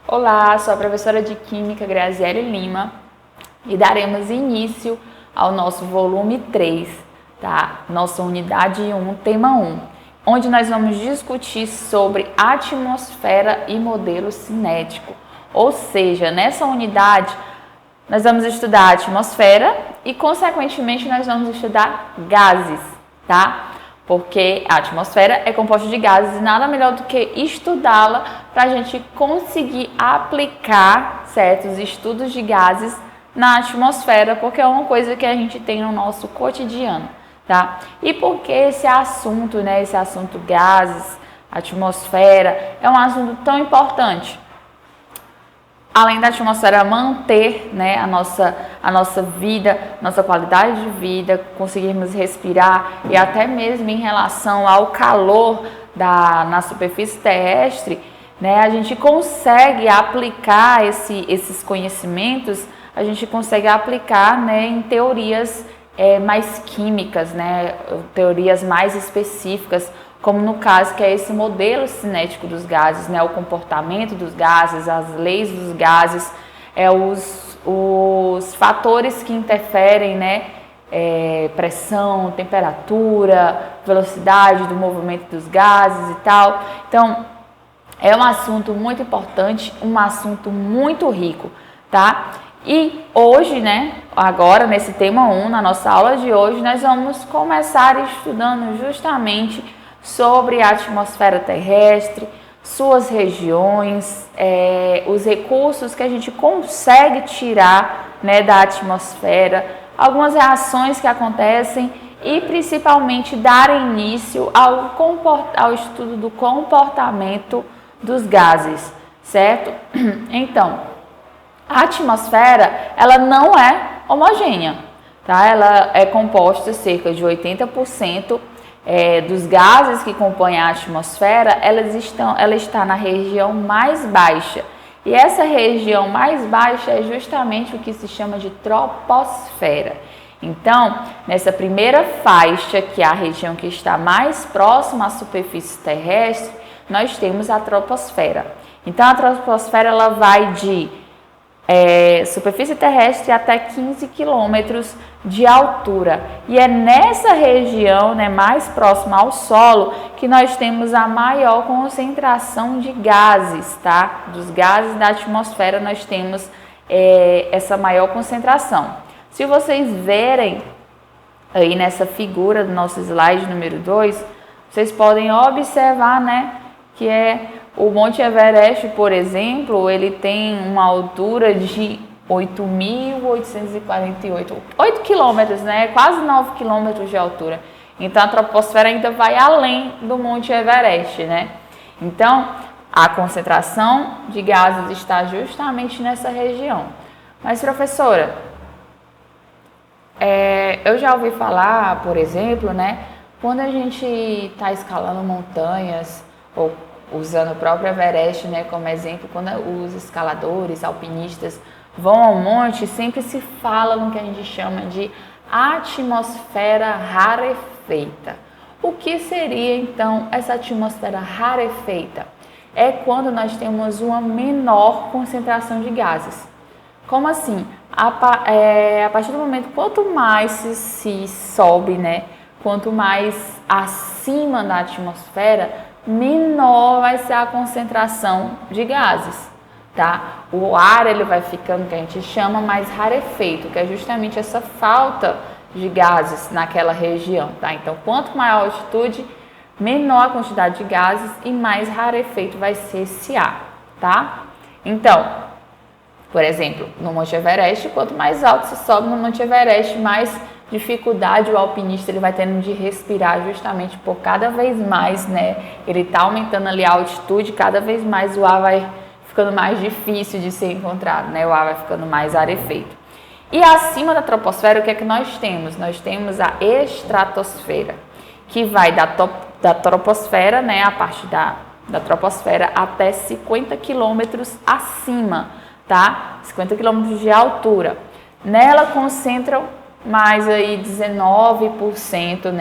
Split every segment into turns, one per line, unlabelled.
Olá, sou a professora de Química Graziele Lima e daremos início ao nosso volume 3, tá? Nossa unidade 1, tema 1, onde nós vamos discutir sobre atmosfera e modelo cinético. Ou seja, nessa unidade nós vamos estudar a atmosfera e, consequentemente, nós vamos estudar gases, tá? Porque a atmosfera é composta de gases e nada melhor do que estudá-la para a gente conseguir aplicar certos estudos de gases na atmosfera, porque é uma coisa que a gente tem no nosso cotidiano, tá? E por que esse assunto, esse assunto gases, atmosfera, é um assunto tão importante? Além da atmosfera manter, a nossa vida, nossa qualidade de vida, conseguirmos respirar e até mesmo em relação ao calor na superfície terrestre, a gente consegue aplicar esses conhecimentos, a gente consegue aplicar em teorias mais químicas, teorias mais específicas, como no caso que é esse modelo cinético dos gases, o comportamento dos gases, as leis dos gases, os fatores que interferem, pressão, temperatura, velocidade do movimento dos gases e tal. Então, é um assunto muito importante, um assunto muito rico, tá? E hoje, agora nesse tema 1, na nossa aula de hoje, nós vamos começar estudando justamente sobre a atmosfera terrestre, suas regiões, os recursos que a gente consegue tirar da atmosfera, algumas reações que acontecem e principalmente dar início ao estudo do comportamento dos gases, certo? Então, a atmosfera, ela não é homogênea, tá? Ela é composta cerca de 80% dos gases que compõem a atmosfera, ela está na região mais baixa. E essa região mais baixa é justamente o que se chama de troposfera. Então, nessa primeira faixa, que é a região que está mais próxima à superfície terrestre, nós temos a troposfera. Então, a troposfera ela vai de superfície terrestre até 15 quilômetros de altura. E é nessa região, mais próxima ao solo, que nós temos a maior concentração de gases, tá? Dos gases da atmosfera nós temos essa maior concentração. Se vocês verem aí nessa figura do nosso slide número 2, vocês podem observar, que o Monte Everest, por exemplo, ele tem uma altura de 8.848, 8 quilômetros, quase 9 quilômetros de altura. Então, a troposfera ainda vai além do Monte Everest, Então, a concentração de gases está justamente nessa região. Mas, professora, eu já ouvi falar, por exemplo, quando a gente está escalando montanhas, ou usando o próprio Everest como exemplo, quando os escaladores, alpinistas vão ao monte, sempre se fala no que a gente chama de atmosfera rarefeita. O que seria então essa atmosfera rarefeita? É quando nós temos uma menor concentração de gases. Como assim? A partir do momento, quanto mais se sobe, quanto mais acima da atmosfera, menor vai ser a concentração de gases, tá? O ar ele vai ficando, que a gente chama, mais rarefeito, que é justamente essa falta de gases naquela região, tá? Então, quanto maior a altitude, menor a quantidade de gases e mais rarefeito vai ser esse ar, tá? Então, por exemplo, no Monte Everest, quanto mais alto você sobe no Monte Everest, mais dificuldade o alpinista ele vai tendo de respirar, justamente por cada vez mais, ele está aumentando ali a altitude, cada vez mais o ar vai ficando mais difícil de ser encontrado, o ar vai ficando mais rarefeito. E acima da troposfera, o que é que nós temos? Nós temos a estratosfera, que vai da troposfera, a parte da troposfera até 50 quilômetros acima, tá? 50 quilômetros de altura. Nela concentram mais aí 19%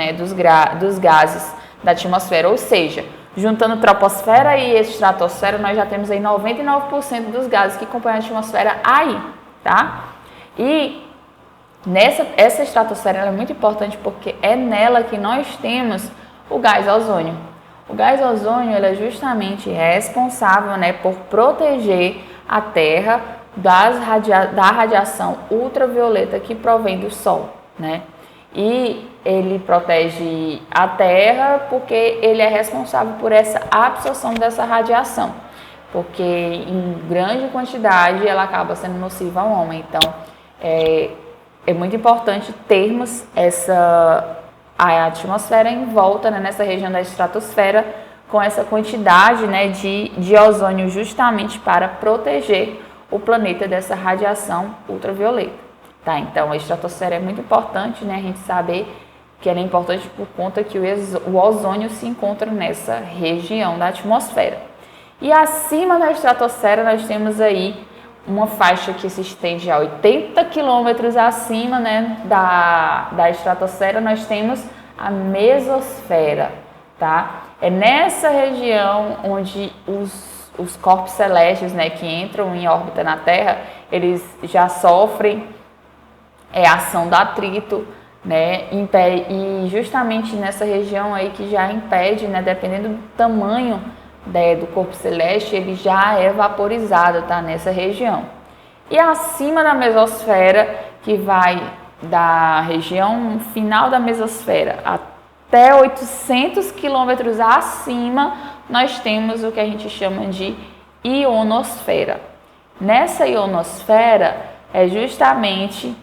dos gases da atmosfera, ou seja, juntando troposfera e estratosfera, nós já temos aí 99% dos gases que compõem a atmosfera aí, tá? E essa estratosfera é muito importante porque é nela que nós temos o gás ozônio. O gás ozônio ele é justamente responsável, né, por proteger a Terra da radiação ultravioleta que provém do Sol, né? E ele protege a Terra porque ele é responsável por essa absorção dessa radiação, porque em grande quantidade ela acaba sendo nociva ao homem. Então, é muito importante termos a atmosfera em volta, né, nessa região da estratosfera, com essa quantidade, né, de ozônio justamente para proteger o planeta dessa radiação ultravioleta, tá? Então, a estratosfera é muito importante, né, a gente saber que ela é importante por conta que o ozônio se encontra nessa região da atmosfera. E acima da estratosfera nós temos aí uma faixa que se estende a 80 quilômetros acima, né, da estratosfera, nós temos a mesosfera, tá? É nessa região onde os corpos celestes, né, que entram em órbita na Terra, eles já sofrem a ação do atrito, né, e justamente nessa região aí que já impede, né, dependendo do tamanho do corpo celeste, ele já é vaporizado, tá, nessa região. E acima da mesosfera, que vai da região final da mesosfera até 800 quilômetros acima, nós temos o que a gente chama de ionosfera. Nessa ionosfera é justamente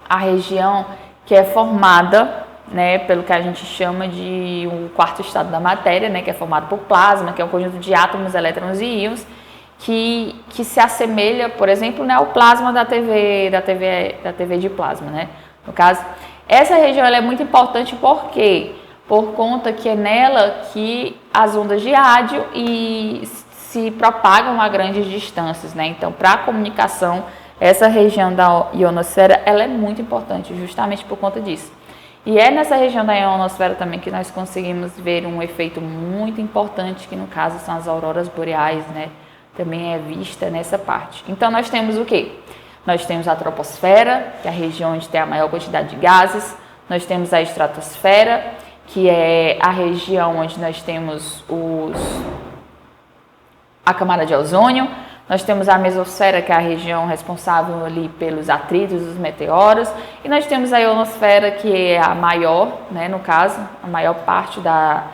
a região que é formada, né, pelo que a gente chama de o quarto estado da matéria, né, que é formado por plasma, que é um conjunto de átomos, elétrons e íons, que se assemelha, por exemplo, né, ao plasma da TV de plasma, né? No caso, essa região ela é muito importante porque por conta que é nela que as ondas de rádio se propagam a grandes distâncias, né? Então, para a comunicação, essa região da ionosfera ela é muito importante, justamente por conta disso. E é nessa região da ionosfera também que nós conseguimos ver um efeito muito importante, que no caso são as auroras boreais, né? Também é vista nessa parte. Então, nós temos o quê? Nós temos a troposfera, que é a região onde tem a maior quantidade de gases. Nós temos a estratosfera, que é a região onde nós temos a camada de ozônio. Nós temos a mesosfera, que é a região responsável ali pelos atritos dos meteoros. E nós temos a ionosfera, que é a maior, né, no caso, a maior parte da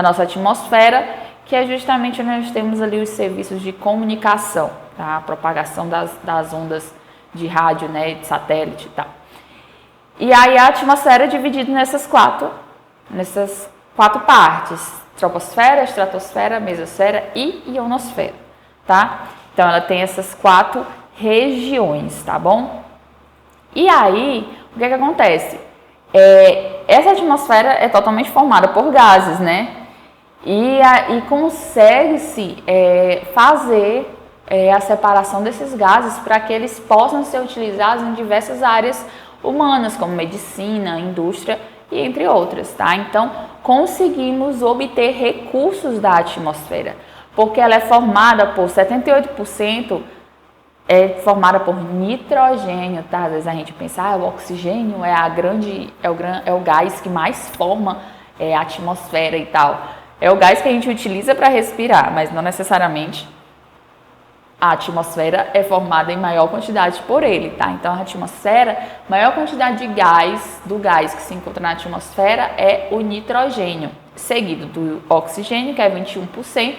nossa atmosfera, que é justamente onde nós temos ali os serviços de comunicação, tá? A propagação das ondas de rádio, né, de satélite e tal. E aí a atmosfera é dividida nessas quatro partes: troposfera, estratosfera, mesosfera e ionosfera, tá? Então ela tem essas 4 regiões, tá bom? E aí, o que acontece? Essa atmosfera é totalmente formada por gases, né? E consegue-se fazer a separação desses gases para que eles possam ser utilizados em diversas áreas humanas, como medicina, indústria e entre outras, tá? Então, conseguimos obter recursos da atmosfera, porque ela é formada por 78% formada por nitrogênio, tá? Às vezes a gente pensa, o oxigênio é o gás que mais forma a atmosfera e tal. É o gás que a gente utiliza para respirar, mas não necessariamente a atmosfera é formada em maior quantidade por ele, tá? Então, a atmosfera, maior quantidade de do gás que se encontra na atmosfera é o nitrogênio, seguido do oxigênio, que é 21%,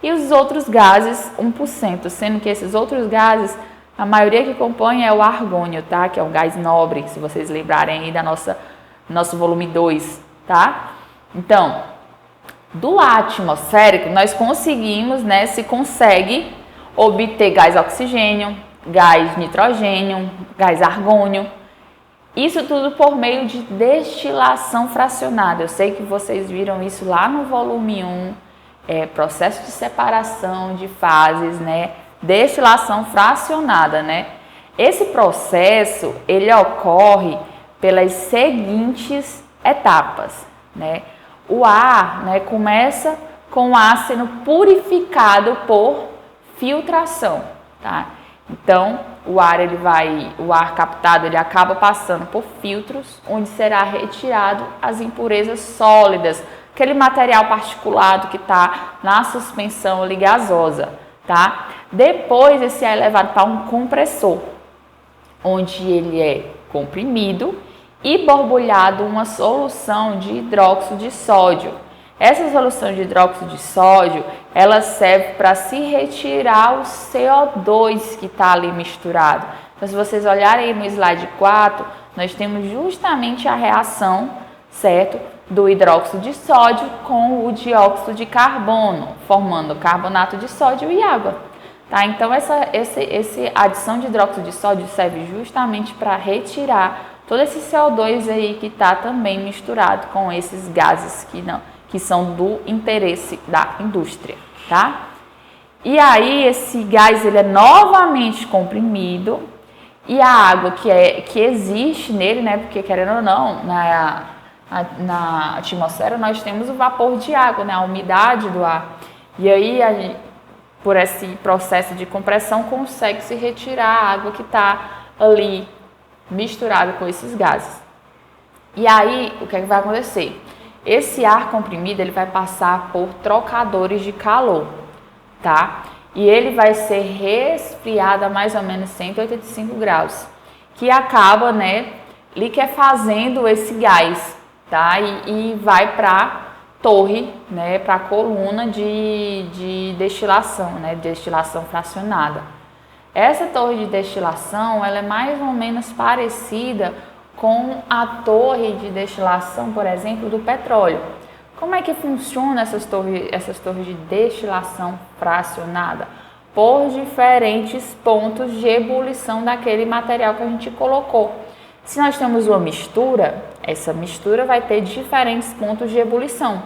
e os outros gases, 1%, sendo que esses outros gases, a maioria que compõe é o argônio, tá? Que é um gás nobre, se vocês lembrarem aí nosso volume 2, tá? Então, do ar atmosférico, nós conseguimos, né, se consegue obter gás oxigênio, gás nitrogênio, gás argônio. Isso tudo por meio de destilação fracionada. Eu sei que vocês viram isso lá no volume 1, processo de separação de fases, né? Destilação fracionada, né? Esse processo, ele ocorre pelas seguintes etapas, né? o ar, né, começa com o ar sendo purificado por filtração, tá? Então, o ar captado, ele acaba passando por filtros, onde será retirado as impurezas sólidas, aquele material particulado que está na suspensão ali gasosa, tá? Depois, esse ar é levado para um compressor, onde ele é comprimido e borbulhado uma solução de hidróxido de sódio. Essa solução de hidróxido de sódio, ela serve para se retirar o CO2 que está ali misturado. Então, se vocês olharem no slide 4, nós temos justamente a reação, certo, do hidróxido de sódio com o dióxido de carbono, formando carbonato de sódio e água. Tá? Então, essa adição de hidróxido de sódio serve justamente para retirar todo esse CO2 aí que está também misturado com esses gases que são do interesse da indústria, tá? E aí esse gás ele é novamente comprimido e a água que existe nele, né? Porque querendo ou não, na atmosfera nós temos o vapor de água, né? A umidade do ar. E aí por esse processo de compressão consegue se retirar a água que está ali misturada com esses gases. E aí o que é que vai acontecer? Esse ar comprimido ele vai passar por trocadores de calor, tá? E ele vai ser resfriado a mais ou menos 185 graus, que acaba, né, liquefazendo esse gás, tá? E vai para a torre, né, para a coluna de destilação, né, destilação fracionada. Essa torre de destilação, ela é mais ou menos parecida com a torre de destilação, por exemplo, do petróleo. Como é que funciona essas torres de destilação fracionada? Por diferentes pontos de ebulição daquele material que a gente colocou. Se nós temos uma mistura, essa mistura vai ter diferentes pontos de ebulição.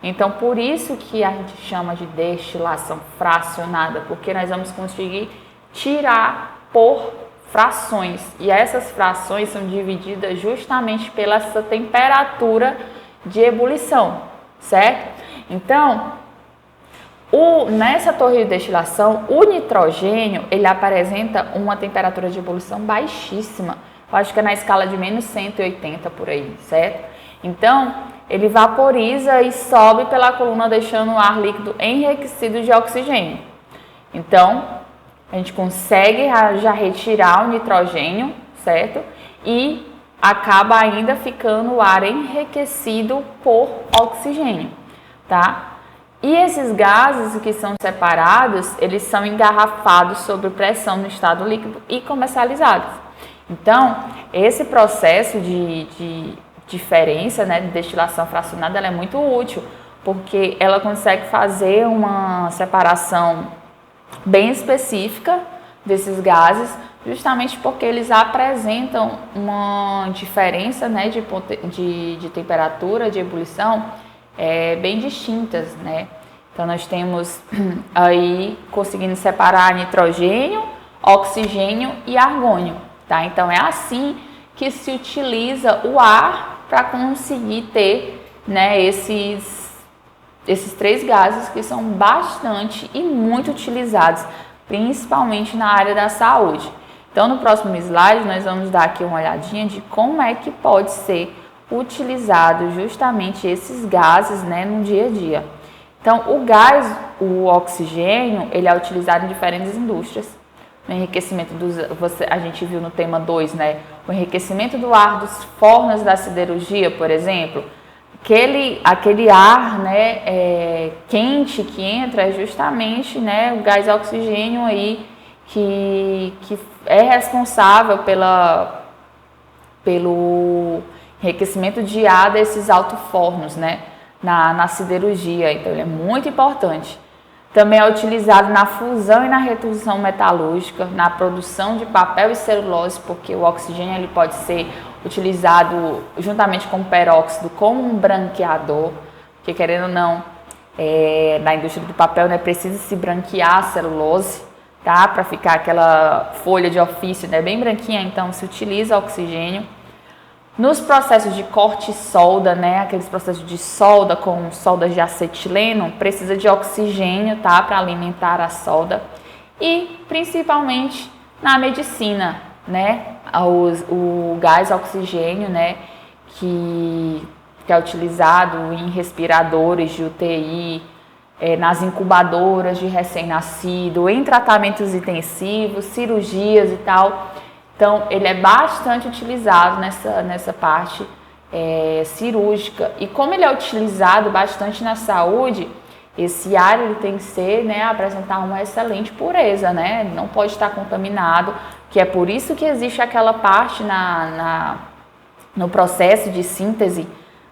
Então, por isso que a gente chama de destilação fracionada, porque nós vamos conseguir tirar por frações, e essas frações são divididas justamente pela essa temperatura de ebulição, certo? Então, nessa torre de destilação, o nitrogênio, ele apresenta uma temperatura de ebulição baixíssima, eu acho que é na escala de menos 180 por aí, certo? Então, ele vaporiza e sobe pela coluna, deixando o ar líquido enriquecido de oxigênio. Então, a gente consegue já retirar o nitrogênio, certo? E acaba ainda ficando o ar enriquecido por oxigênio, tá? E esses gases que são separados, eles são engarrafados sob pressão no estado líquido e comercializados. Então, esse processo de diferença, né, de destilação fracionada, ela é muito útil, porque ela consegue fazer uma separação bem específica desses gases, justamente porque eles apresentam uma diferença, né, de temperatura, de ebulição, bem distintas, né? Então, nós temos aí conseguindo separar nitrogênio, oxigênio e argônio, tá? Então, é assim que se utiliza o ar para conseguir ter, né, esses três gases que são bastante e muito utilizados, principalmente na área da saúde. Então, no próximo slide, nós vamos dar aqui uma olhadinha de como é que pode ser utilizado justamente esses gases, né, no dia a dia. Então, o oxigênio, ele é utilizado em diferentes indústrias. No enriquecimento a gente viu no tema 2, né, o enriquecimento do ar dos fornos da siderurgia, por exemplo. Aquele ar, né, quente que entra é justamente, né, o gás oxigênio aí que é responsável pelo enriquecimento de ar desses alto-fornos, né, na siderurgia. Então, ele é muito importante. Também é utilizado na fusão e na redução metalúrgica, na produção de papel e celulose, porque o oxigênio ele pode ser utilizado juntamente com o peróxido como um branqueador, porque querendo ou não, na indústria do papel, né, precisa se branquear a celulose, tá? Para ficar aquela folha de ofício, né, bem branquinha, então se utiliza oxigênio. Nos processos de corte e solda, né, aqueles processos de solda com soldas de acetileno, precisa de oxigênio, tá, para alimentar a solda. E principalmente na medicina, né, o gás oxigênio, né, que é utilizado em respiradores de UTI, nas incubadoras de recém-nascido, em tratamentos intensivos, cirurgias e tal. Então, ele é bastante utilizado nessa parte cirúrgica. E como ele é utilizado bastante na saúde, esse ar ele tem que ser, né, apresentar uma excelente pureza, né? Não pode estar contaminado, que é por isso que existe aquela parte no processo de síntese,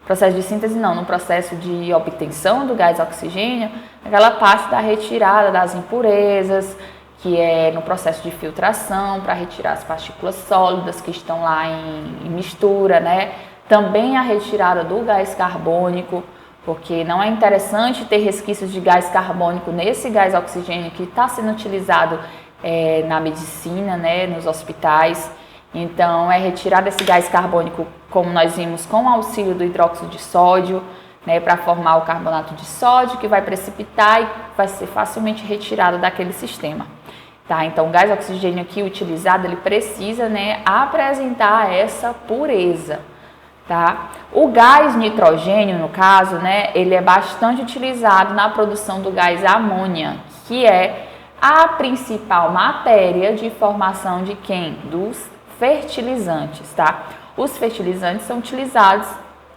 no processo de obtenção do gás oxigênio, aquela parte da retirada das impurezas, que é no processo de filtração, para retirar as partículas sólidas que estão lá em mistura, né? Também a retirada do gás carbônico, porque não é interessante ter resquícios de gás carbônico nesse gás oxigênio que está sendo utilizado na medicina, né, nos hospitais. Então, é retirado esse gás carbônico, como nós vimos, com o auxílio do hidróxido de sódio, né, para formar o carbonato de sódio, que vai precipitar e vai ser facilmente retirado daquele sistema. Tá? Então, o gás oxigênio aqui utilizado, ele precisa, né, apresentar essa pureza. Tá? O gás nitrogênio, no caso, né, ele é bastante utilizado na produção do gás amônia, que é a principal matéria de formação de quem? Dos fertilizantes, tá? Os fertilizantes são utilizados,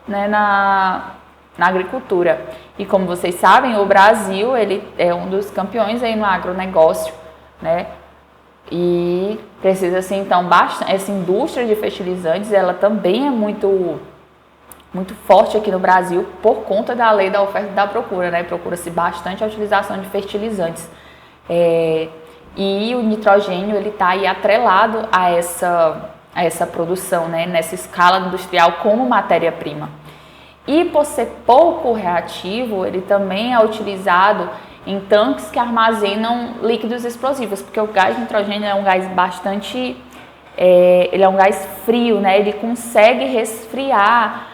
né, na agricultura. E como vocês sabem, o Brasil, ele é um dos campeões aí no agronegócio, né? E precisa, assim, então, bastante. Essa indústria de fertilizantes, ela também é muito forte aqui no Brasil por conta da lei da oferta e da procura, né? Procura-se bastante a utilização de fertilizantes. E o nitrogênio, ele está aí atrelado a essa produção, né? Nessa escala industrial como matéria-prima. E por ser pouco reativo, ele também é utilizado em tanques que armazenam líquidos explosivos, porque o gás nitrogênio é um gás bastante, ele é um gás frio, né? Ele consegue resfriar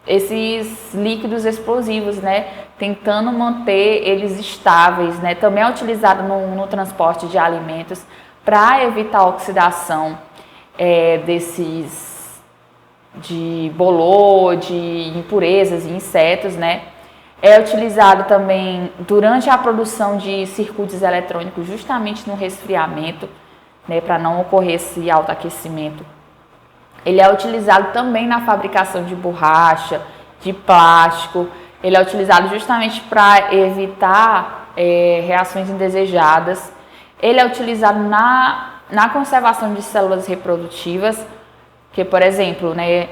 esses líquidos explosivos, né? Tentando manter eles estáveis, né? Também é utilizado no transporte de alimentos para evitar a oxidação de bolor, de impurezas e insetos, né? É utilizado também durante a produção de circuitos eletrônicos, justamente no resfriamento, né, para não ocorrer esse alto aquecimento. Ele é utilizado também na fabricação de borracha, de plástico. Ele é utilizado justamente para evitar reações indesejadas. Ele é utilizado na conservação de células reprodutivas, que, por exemplo, né,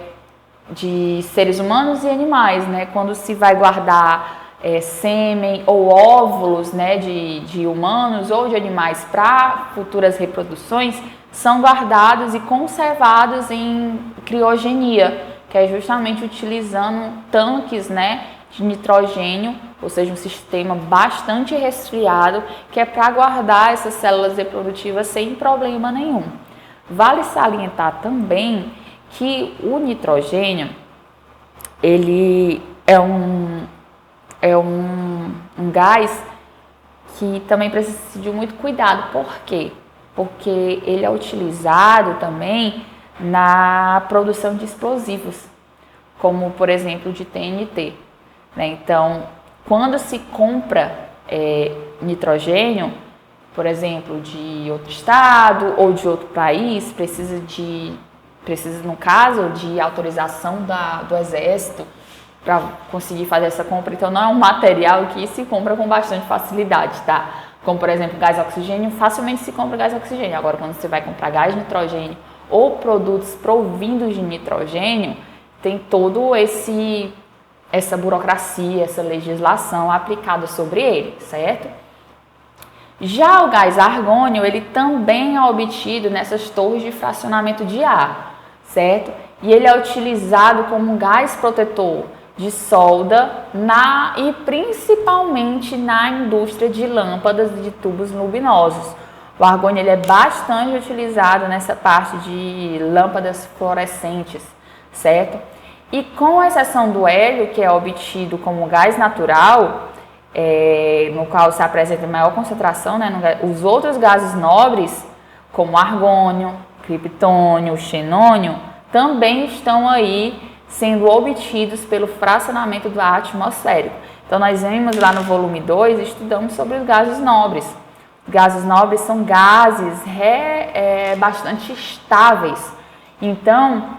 de seres humanos e animais, né? Quando se vai guardar sêmen ou óvulos, né, de humanos ou de animais para futuras reproduções, são guardados e conservados em criogenia, que é justamente utilizando tanques, né, de nitrogênio, ou seja, um sistema bastante resfriado, que é para guardar essas células reprodutivas sem problema nenhum. Vale salientar também que o nitrogênio, ele é um gás que também precisa de muito cuidado. Por quê? Porque ele é utilizado também na produção de explosivos, como, por exemplo, de TNT. Né? Então, quando se compra nitrogênio, por exemplo, de outro estado ou de outro país, precisa, no caso, de autorização do Exército para conseguir fazer essa compra. Então, não é um material que se compra com bastante facilidade, tá? Como, por exemplo, gás oxigênio, facilmente se compra gás oxigênio. Agora, quando você vai comprar gás nitrogênio ou produtos provindos de nitrogênio, tem todo essa burocracia, essa legislação aplicada sobre ele, certo? Já o gás argônio, ele também é obtido nessas torres de fracionamento de ar, certo? E ele é utilizado como gás protetor de solda e principalmente na indústria de lâmpadas de tubos luminosos. O argônio ele é bastante utilizado nessa parte de lâmpadas fluorescentes, certo? E com exceção do hélio, que é obtido como gás natural, no qual se apresenta maior concentração, né, os outros gases nobres, como argônio, criptônio, xenônio, também estão aí sendo obtidos pelo fracionamento do ar atmosférico. Então, nós vimos lá no volume 2, estudamos sobre os gases nobres. Os gases nobres são gases bastante estáveis. Então,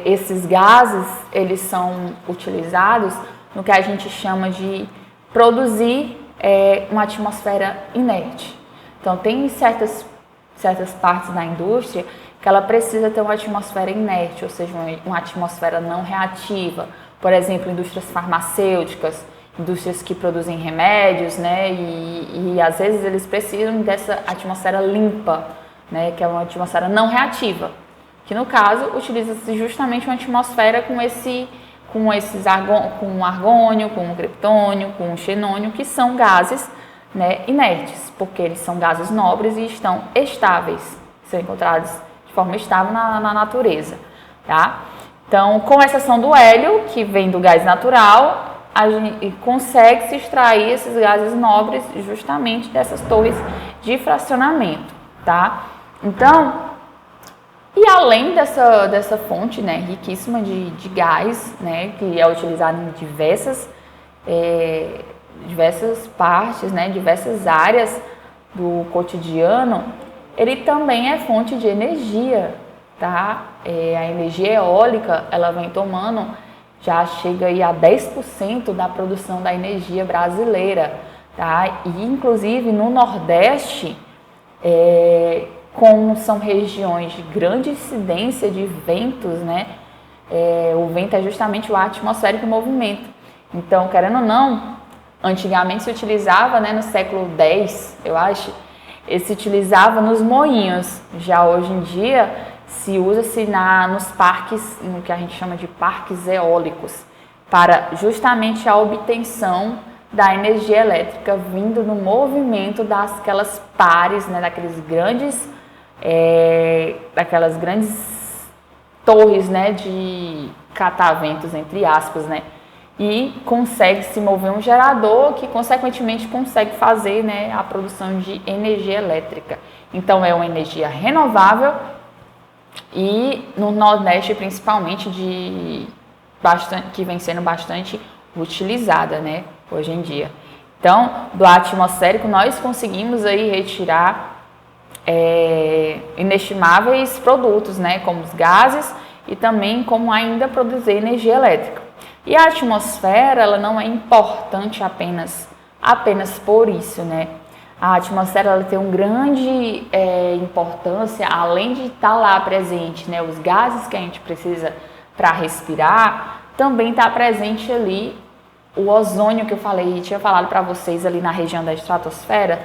esses gases, eles são utilizados no que a gente chama de produzir uma atmosfera inerte. Então, tem certas partes da indústria que ela precisa ter uma atmosfera inerte, ou seja, uma atmosfera não reativa. Por exemplo, indústrias farmacêuticas, indústrias que produzem remédios, né? E às vezes eles precisam dessa atmosfera limpa, né? Que é uma atmosfera não reativa. Que no caso, utiliza-se justamente uma atmosfera com o argônio, com o criptônio, com o xenônio, que são gases, né, inertes, porque eles são gases nobres e estão estáveis, são encontrados de forma estável na natureza, tá? Então, com exceção do hélio, que vem do gás natural, a gente consegue se extrair esses gases nobres justamente dessas torres de fracionamento, tá? Então, e além dessa fonte, né, riquíssima de gás, né, que é utilizada em diversas partes, né, diversas áreas do cotidiano, ele também é fonte de energia, tá? A energia eólica, ela vem tomando, já chega aí a 10% da produção da energia brasileira, tá? E inclusive no Nordeste, como são regiões de grande incidência de ventos, né? O vento é justamente o ar atmosférico em movimento. Então, querendo ou não, antigamente se utilizava, né, no século X, eu acho, se utilizava nos moinhos. Já hoje em dia se usa-se nos parques, no que a gente chama de parques eólicos, para justamente a obtenção da energia elétrica vindo no movimento daquelas pares, né, daquelas grandes torres, né, de cataventos, entre aspas, né, e consegue se mover um gerador que consequentemente consegue fazer, né, a produção de energia elétrica. Então é uma energia renovável e no Nordeste principalmente que vem sendo bastante utilizada, né, hoje em dia. Então, do ar atmosférico nós conseguimos aí retirar inestimáveis produtos, né, como os gases e também como ainda produzir energia elétrica. E a atmosfera, ela não é importante apenas por isso, né? A atmosfera, ela tem uma grande importância, além de estar lá presente, né, os gases que a gente precisa para respirar, também está presente ali o ozônio que eu tinha falado para vocês ali na região da estratosfera,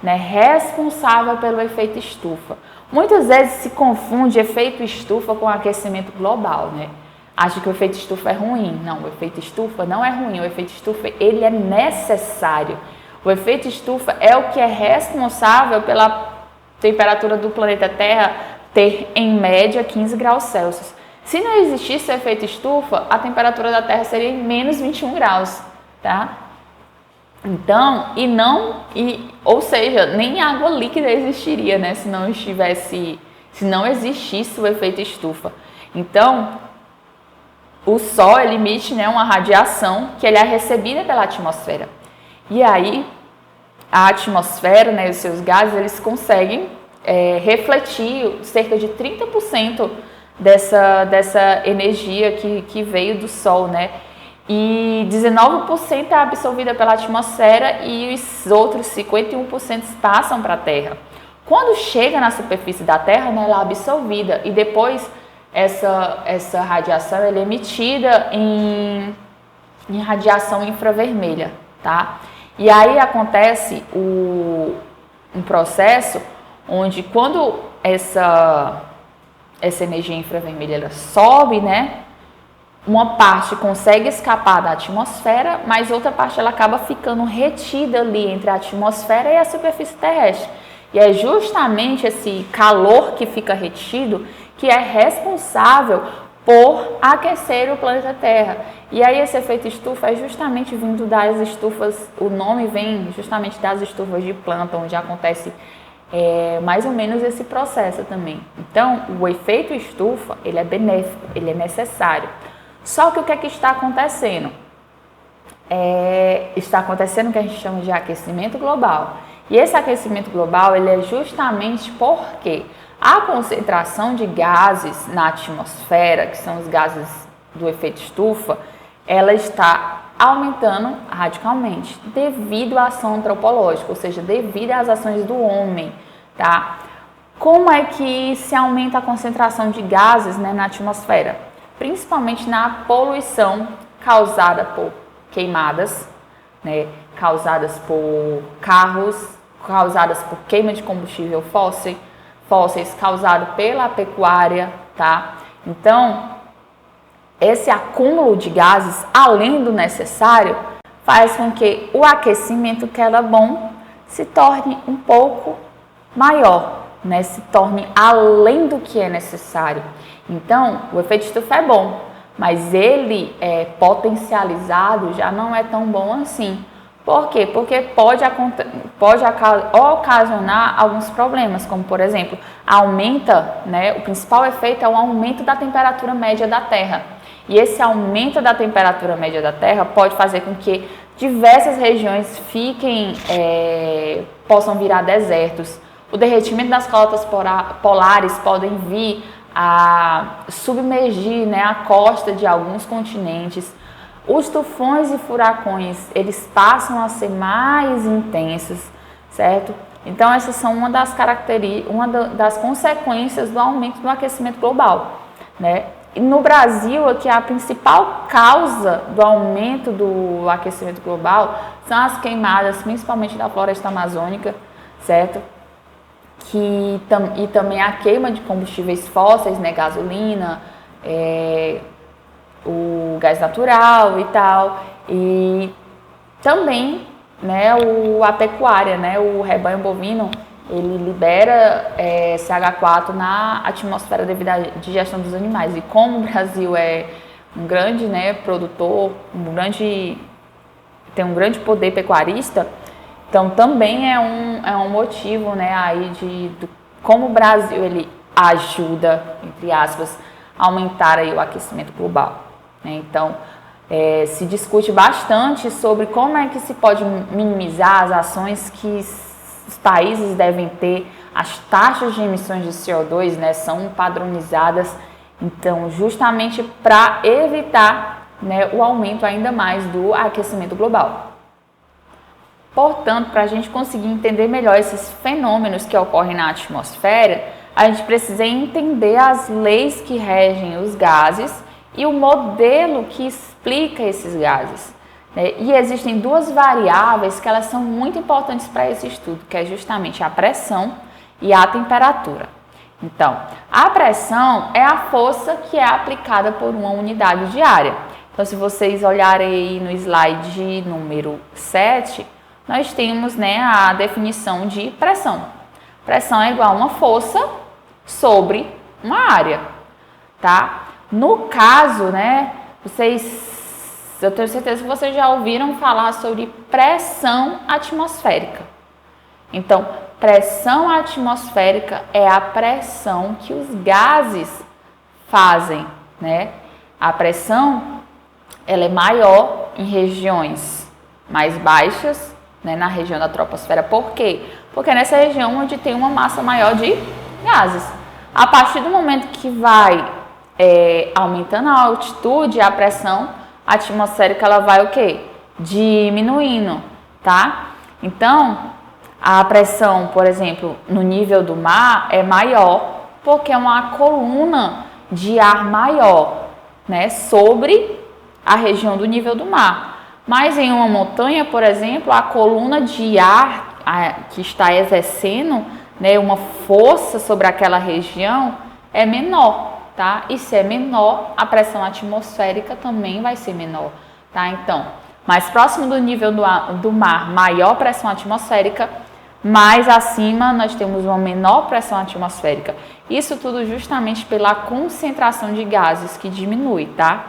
né, responsável pelo efeito estufa. Muitas vezes se confunde efeito estufa com aquecimento global, né? Acha que o efeito estufa é ruim. Não, o efeito estufa não é ruim. O efeito estufa, ele é necessário. O efeito estufa é o que é responsável pela temperatura do planeta Terra ter, em média, 15 graus Celsius. Se não existisse o efeito estufa, a temperatura da Terra seria em menos 21 graus, tá? Então, ou seja, nem água líquida existiria, né, se não existisse o efeito estufa. Então, o Sol emite, né, uma radiação que ele é recebida pela atmosfera. E aí, a atmosfera, né, os seus gases, eles conseguem refletir cerca de 30% dessa energia que veio do Sol, né? E 19% é absorvida pela atmosfera e os outros 51% passam para a Terra. Quando chega na superfície da Terra, né, ela é absorvida e depois essa radiação ela é emitida em radiação infravermelha, tá? E aí acontece um processo onde quando essa energia infravermelha ela sobe, né, uma parte consegue escapar da atmosfera, mas outra parte ela acaba ficando retida ali entre a atmosfera e a superfície terrestre. E é justamente esse calor que fica retido que é responsável por aquecer o planeta Terra. E aí esse efeito estufa é justamente vindo das estufas, o nome vem justamente das estufas de planta, onde acontece mais ou menos esse processo também. Então, o efeito estufa, ele é benéfico, ele é necessário. Só que o que é que está acontecendo? Está acontecendo o que a gente chama de aquecimento global. E esse aquecimento global, ele é justamente porque a concentração de gases na atmosfera, que são os gases do efeito estufa, ela está aumentando radicalmente devido à ação antropológica, ou seja, devido às ações do homem, tá? Como é que se aumenta a concentração de gases, né, na atmosfera? Principalmente na poluição causada por queimadas, né, causadas por carros, causadas por queima de combustível fósseis, causado pela pecuária, tá? Então, esse acúmulo de gases, além do necessário, faz com que o aquecimento, que era bom, se torne um pouco maior, né? Se torne além do que é necessário. Então, o efeito estufa é bom, mas ele potencializado já não é tão bom assim. Por quê? Porque pode ocasionar alguns problemas, como por exemplo, aumenta, né? O principal efeito é o aumento da temperatura média da Terra. E esse aumento da temperatura média da Terra pode fazer com que diversas regiões possam virar desertos. O derretimento das calotas polares podem vir a submergir, né, a costa de alguns continentes. Os tufões e furacões, eles passam a ser mais intensos, certo? Então, essas são uma das consequências do aumento do aquecimento global, né? E no Brasil, aqui, a principal causa do aumento do aquecimento global são as queimadas, principalmente da floresta amazônica, certo? E também a queima de combustíveis fósseis, né, gasolina, o gás natural e tal, e também, né, a pecuária, né, o rebanho bovino, ele libera CH4 na atmosfera devido à digestão dos animais. E como o Brasil é um grande, né, produtor, tem um grande poder pecuarista, então também é um motivo, né, aí de como o Brasil ele ajuda, entre aspas, a aumentar aí o aquecimento global. Então, se discute bastante sobre como é que se pode minimizar as ações que os países devem ter. As taxas de emissões de CO2, né, são padronizadas, então, justamente para evitar, né, o aumento ainda mais do aquecimento global. Portanto, para a gente conseguir entender melhor esses fenômenos que ocorrem na atmosfera, a gente precisa entender as leis que regem os gases e o modelo que explica esses gases. E existem duas variáveis que elas são muito importantes para esse estudo, que é justamente a pressão e a temperatura. Então, a pressão é a força que é aplicada por uma unidade de área. Então, se vocês olharem aí no slide número 7, nós temos, né, a definição de pressão. Pressão é igual a uma força sobre uma área, tá? No caso, né, eu tenho certeza que vocês já ouviram falar sobre pressão atmosférica. Então, pressão atmosférica é a pressão que os gases fazem, né? A pressão, ela é maior em regiões mais baixas, né, na região da troposfera. Por quê? Porque é nessa região onde tem uma massa maior de gases. A partir do momento que vai aumentando a altitude, a pressão atmosférica, ela vai o quê? Diminuindo, tá? Então, a pressão, por exemplo, no nível do mar é maior porque é uma coluna de ar maior, né, sobre a região do nível do mar. Mas em uma montanha, por exemplo, a coluna de ar que está exercendo, né, uma força sobre aquela região é menor. tá? E se é menor, a pressão atmosférica também vai ser menor, tá? Então, mais próximo do nível do mar, maior pressão atmosférica, mais acima nós temos uma menor pressão atmosférica. Isso tudo justamente pela concentração de gases que diminui, tá?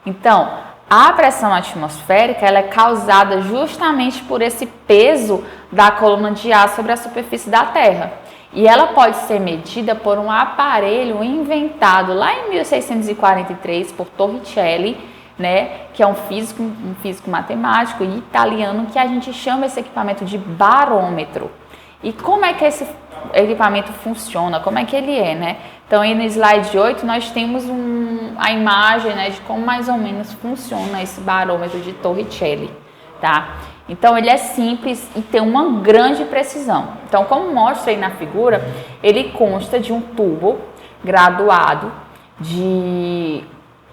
Então, a pressão atmosférica ela é causada justamente por esse peso da coluna de ar sobre a superfície da Terra. E ela pode ser medida por um aparelho inventado lá em 1643 por Torricelli, né, que é um físico matemático italiano, que a gente chama esse equipamento de barômetro. E como é que esse equipamento funciona? Como é que ele é, né? Então, aí no slide 8, nós temos a imagem, né, de como mais ou menos funciona esse barômetro de Torricelli, tá? Então, ele é simples e tem uma grande precisão. Então, como mostra aí na figura, ele consta de um tubo graduado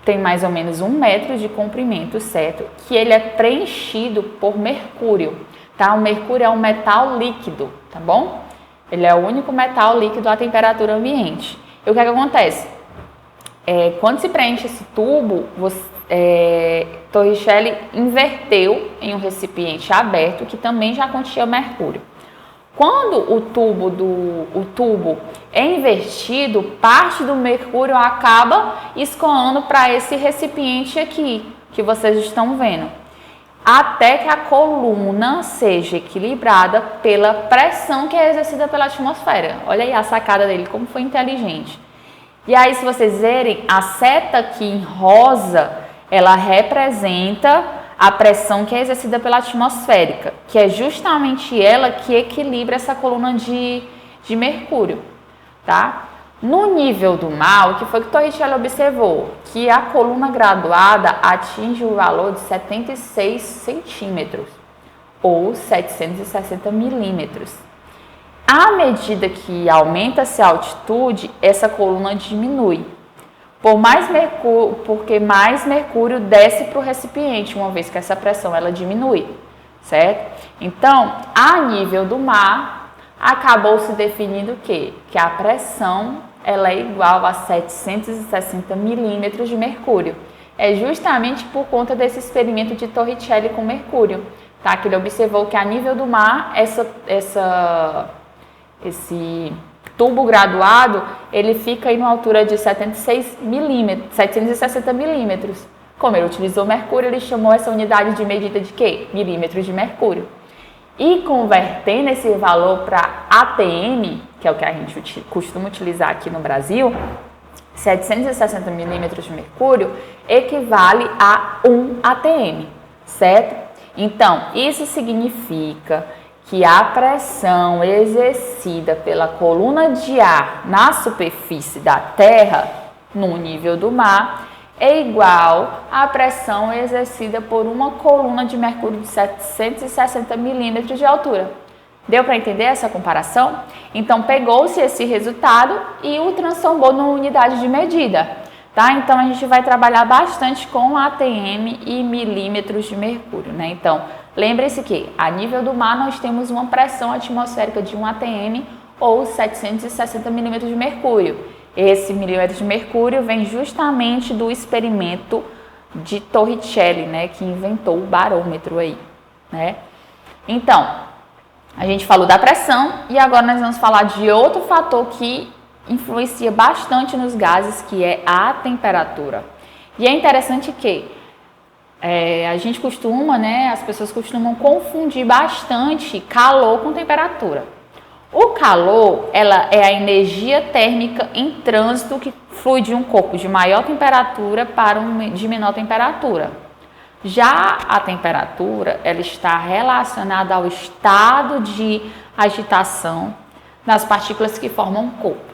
tem mais ou menos 1 metro de comprimento, certo? Que ele é preenchido por mercúrio, tá? O mercúrio é um metal líquido, tá bom? Ele é o único metal líquido à temperatura ambiente. E o que é que acontece? Quando se preenche esse tubo, Torricelli inverteu em um recipiente aberto que também já continha mercúrio. Quando o tubo é invertido, parte do mercúrio acaba escoando para esse recipiente aqui, que vocês estão vendo, até que a coluna seja equilibrada pela pressão que é exercida pela atmosfera. Olha aí a sacada dele, como foi inteligente. E aí, se vocês verem, a seta aqui em rosa, ela representa a pressão que é exercida pela atmosférica, que é justamente ela que equilibra essa coluna de mercúrio, tá? No nível do mar, o que foi que Torricelli observou? Que a coluna graduada atinge o valor de 76 centímetros, ou 760 milímetros. À medida que aumenta-se a altitude, essa coluna diminui, porque mais mercúrio desce para o recipiente, uma vez que essa pressão ela diminui, certo? Então, a nível do mar, acabou se definindo o quê? Que a pressão ela é igual a 760 milímetros de mercúrio. É justamente por conta desse experimento de Torricelli com mercúrio, tá? Que ele observou que a nível do mar, esse tubo graduado, ele fica aí numa altura de 760 milímetros. Como ele utilizou mercúrio, ele chamou essa unidade de medida de quê? Milímetros de mercúrio. E convertendo esse valor para ATM, que é o que a gente costuma utilizar aqui no Brasil, 760 milímetros de mercúrio equivale a 1 ATM, certo? Então, isso significa que a pressão exercida pela coluna de ar na superfície da Terra, no nível do mar, é igual à pressão exercida por uma coluna de mercúrio de 760 milímetros de altura. Deu para entender essa comparação? Então, pegou-se esse resultado e o transformou numa unidade de medida, tá? Então, a gente vai trabalhar bastante com ATM e milímetros de mercúrio, né? Então, lembre-se que a nível do mar nós temos uma pressão atmosférica de 1 ATM ou 760 milímetros de mercúrio. Esse milímetro de mercúrio vem justamente do experimento de Torricelli, né, que inventou o barômetro aí, né? Então, a gente falou da pressão e agora nós vamos falar de outro fator que influencia bastante nos gases, que é a temperatura. E é interessante que a gente costuma, né, as pessoas costumam confundir bastante calor com temperatura. O calor, ela é a energia térmica em trânsito que flui de um corpo de maior temperatura para um de menor temperatura. Já a temperatura, ela está relacionada ao estado de agitação das partículas que formam o corpo.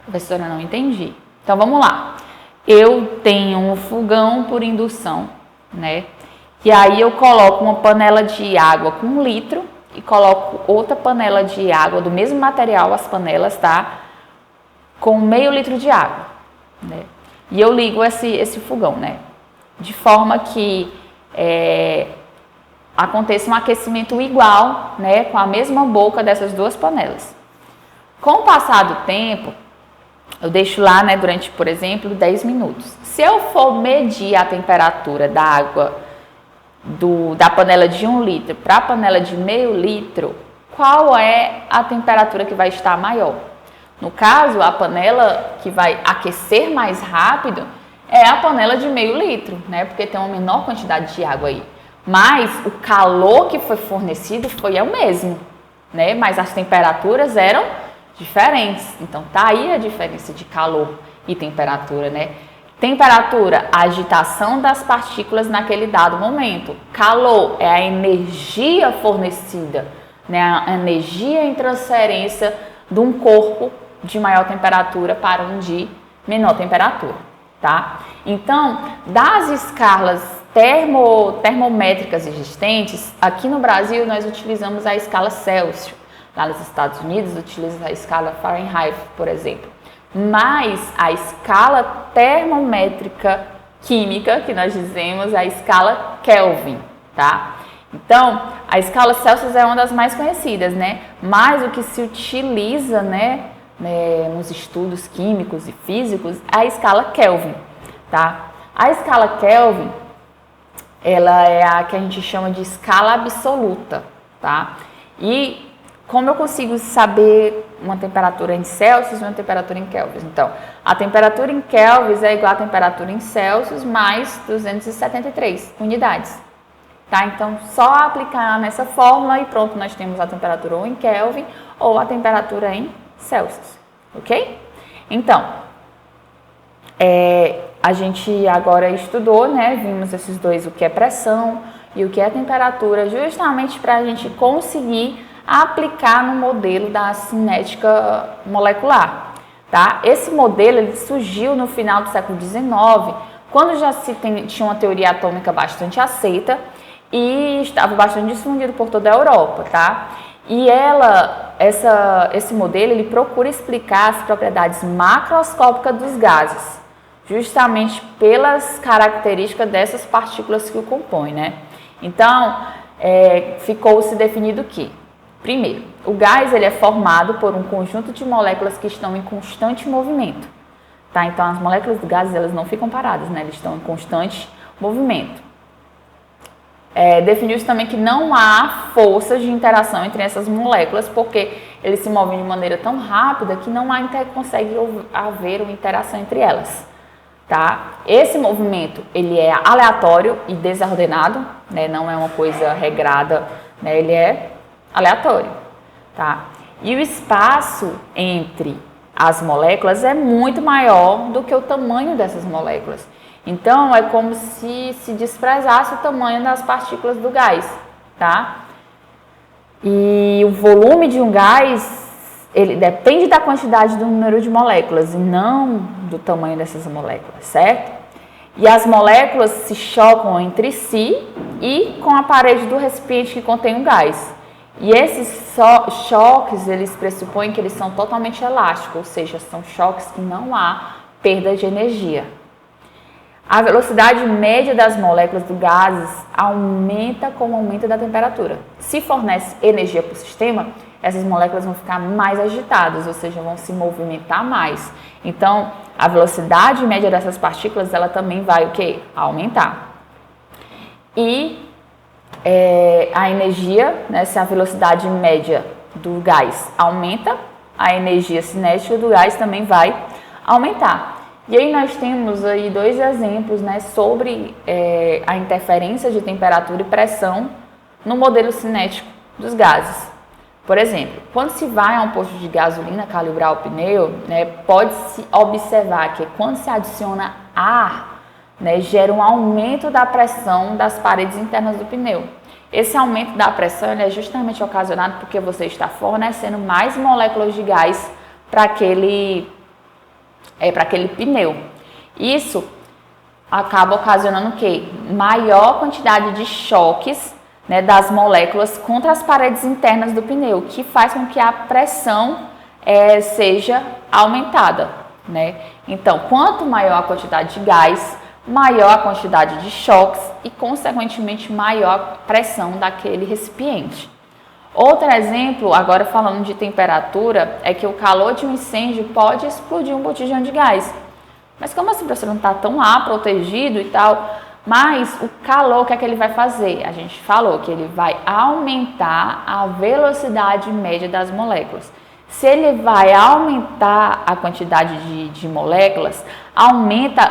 Professora, não entendi. Então, vamos lá. Eu tenho um fogão por indução, né? E aí eu coloco uma panela de água com 1 litro e coloco outra panela de água do mesmo material, as panelas, tá? Com meio litro de água, né? E eu ligo esse fogão, né? De forma que aconteça um aquecimento igual, né? Com a mesma boca dessas duas panelas. Com o passar do tempo, Eu deixo lá, né, durante, por exemplo, 10 minutos. Se eu for medir a temperatura da água da panela de 1 litro para a panela de meio litro, qual é a temperatura que vai estar maior? No caso, a panela que vai aquecer mais rápido é a panela de meio litro, né? Porque tem uma menor quantidade de água aí. Mas o calor que foi fornecido foi o mesmo, né? Mas as temperaturas eram diferentes. Então, tá aí a diferença de calor e temperatura, né? Temperatura, a agitação das partículas naquele dado momento. Calor é a energia fornecida, né? A energia em transferência de um corpo de maior temperatura para um de menor temperatura, tá? Então, das escalas termométricas existentes, aqui no Brasil nós utilizamos a escala Celsius. Lá nos Estados Unidos utiliza a escala Fahrenheit, por exemplo. Mas a escala termométrica química, que nós dizemos, é a escala Kelvin, tá? Então, a escala Celsius é uma das mais conhecidas, né? Mas o que se utiliza, né, nos estudos químicos e físicos é a escala Kelvin, tá? A escala Kelvin, ela é a que a gente chama de escala absoluta, tá? E como eu consigo saber uma temperatura em Celsius e uma temperatura em Kelvin? Então, a temperatura em Kelvin é igual à temperatura em Celsius mais 273 unidades. Tá? Então, só aplicar nessa fórmula e pronto, nós temos a temperatura ou em Kelvin ou a temperatura em Celsius. Ok? Então, a gente agora estudou, né? Vimos esses dois, o que é pressão e o que é temperatura, justamente para a gente conseguir aplicar no modelo da cinética molecular, tá? Esse modelo ele surgiu no final do século XIX, quando já tinha uma teoria atômica bastante aceita e estava bastante difundido por toda a Europa, tá? E esse modelo ele procura explicar as propriedades macroscópicas dos gases, justamente pelas características dessas partículas que o compõem, né? Então, ficou-se definido que, primeiro, o gás ele é formado por um conjunto de moléculas que estão em constante movimento, tá? Então, as moléculas do gás elas não ficam paradas, né? Eles estão em constante movimento. Definiu-se também que não há forças de interação entre essas moléculas, porque eles se movem de maneira tão rápida que não consegue haver uma interação entre elas, tá? Esse movimento ele é aleatório e desordenado, né? Não é uma coisa regrada, né? Ele é aleatório, tá? E o espaço entre as moléculas é muito maior do que o tamanho dessas moléculas. Então, é como se desprezasse o tamanho das partículas do gás, tá? E o volume de um gás, ele depende da quantidade do número de moléculas e não do tamanho dessas moléculas, certo? E as moléculas se chocam entre si e com a parede do recipiente que contém o gás. E esses choques, eles pressupõem que eles são totalmente elásticos, ou seja, são choques que não há perda de energia. A velocidade média das moléculas do gases aumenta com o aumento da temperatura. Se fornece energia para o sistema, essas moléculas vão ficar mais agitadas, ou seja, vão se movimentar mais. Então, a velocidade média dessas partículas, ela também vai o quê? Aumentar. E a energia, né, se a velocidade média do gás aumenta, a energia cinética do gás também vai aumentar. E aí nós temos aí dois exemplos, né, sobre a interferência de temperatura e pressão no modelo cinético dos gases. Por exemplo, quando se vai a um posto de gasolina calibrar o pneu, né, pode-se observar que quando se adiciona ar, né, gera um aumento da pressão das paredes internas do pneu. Esse aumento da pressão é justamente ocasionado porque você está fornecendo mais moléculas de gás para aquele pneu. Isso acaba ocasionando o quê? Maior quantidade de choques, né, das moléculas contra as paredes internas do pneu, que faz com que a pressão seja aumentada, né? Então, quanto maior a quantidade de gás, maior a quantidade de choques e, consequentemente, maior a pressão daquele recipiente. Outro exemplo, agora falando de temperatura, é que o calor de um incêndio pode explodir um botijão de gás. Mas como assim, professor, não está tão lá protegido e tal? Mas o calor, o que é que ele vai fazer? A gente falou que ele vai aumentar a velocidade média das moléculas. Se ele vai aumentar a quantidade de moléculas, aumenta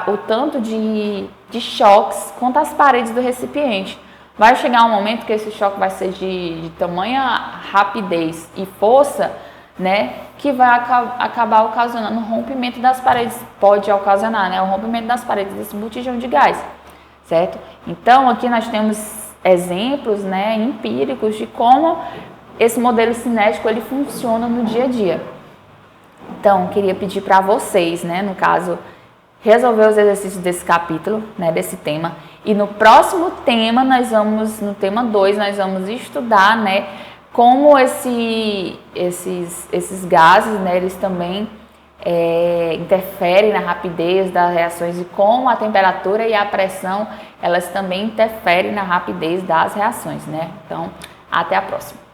o tanto de choques contra as paredes do recipiente. Vai chegar um momento que esse choque vai ser de tamanha rapidez e força, né, que vai acabar ocasionando o rompimento das paredes, pode ocasionar, né, o rompimento das paredes desse botijão de gás, certo? Então, aqui nós temos exemplos, né, empíricos de como esse modelo cinético ele funciona no dia a dia. Então, queria pedir para vocês, né, no caso, resolver os exercícios desse capítulo, né, desse tema. E no próximo tema, no tema 2, nós vamos estudar, né, como esses gases, né, eles também interferem na rapidez das reações e como a temperatura e a pressão, elas também interferem na rapidez das reações, né? Então, até a próxima.